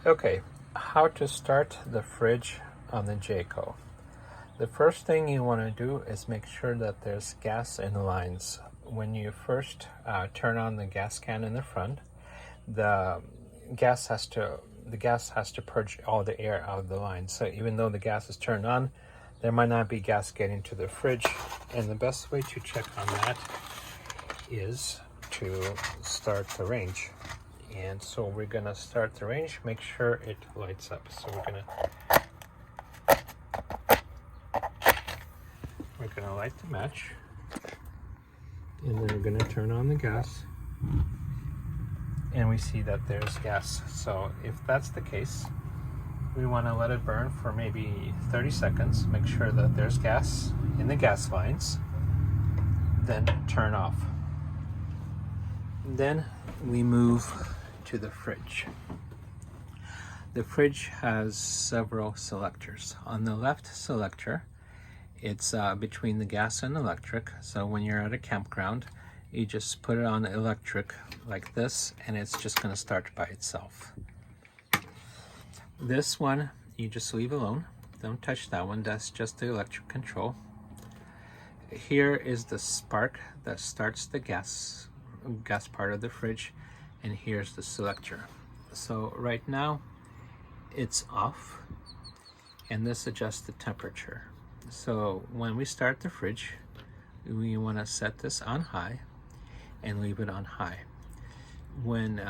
Okay, how to start the fridge on the Jayco. The first thing you want to do is make sure that there's gas in the lines. When you first turn on the gas can in the front, the gas has to purge all the air out of the line. So even though the gas is turned on, there might not be gas getting to the fridge. And the best way to check on that is to start the range. And so we're gonna start the range, make sure it lights up. So we're gonna light the match, and then we're gonna turn on the gas, and we see that there's gas. So if that's the case, we want to let it burn for maybe 30 seconds, make sure that there's gas in the gas lines, then turn off. Then we move to the fridge. The fridge has several selectors. On the left selector, it's between the gas and electric. So when you're at a campground, you just put it on electric like this, and it's just going to start by itself. This one, you just leave alone. Don't touch that one. That's just the electric control. Here is the spark that starts the gas part of the fridge, and here's the selector. So right now it's off, and this adjusts the temperature. So when we start the fridge, we want to set this on high and leave it on high. When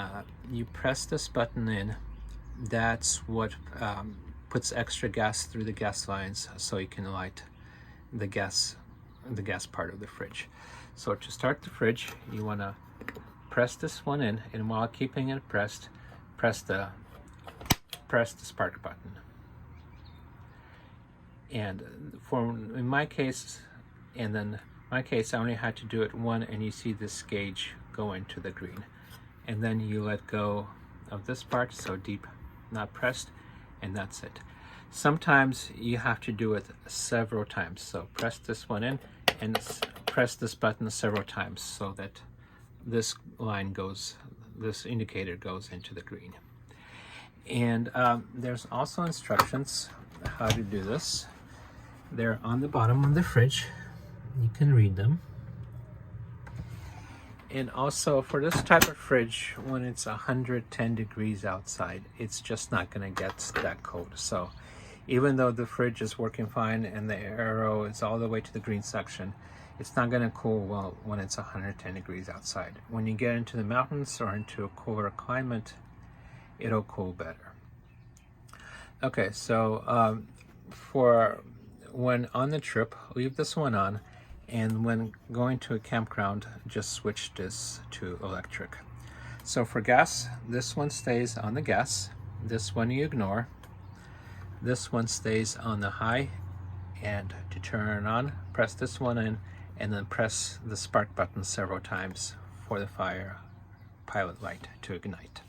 you press this button in, that's what puts extra gas through the gas lines, so you can light the gas part of the fridge. So to start the fridge, you want to press this one in, and while keeping it pressed, press the spark button. And in my case, I only had to do it one, and you see this gauge go into the green. And then you let go of this part, so deep, not pressed, and that's it. Sometimes you have to do it several times. So press this one in and press this button several times so that this indicator goes into the green. And there's also instructions how to do this. They're on the bottom of the fridge. You can read them. And also, for this type of fridge, when it's 110 degrees outside, it's just not going to get that cold. So even though the fridge is working fine and the arrow is all the way to the green section, it's not going to cool well when it's 110 degrees outside. When you get into the mountains or into a cooler climate, it'll cool better. Okay, so for when on the trip, leave this one on, and when going to a campground, just switch this to electric. So for gas, this one stays on the gas, this one you ignore, this one stays on the high, and to turn it on, press this one in, and then press the spark button several times for the fire pilot light to ignite.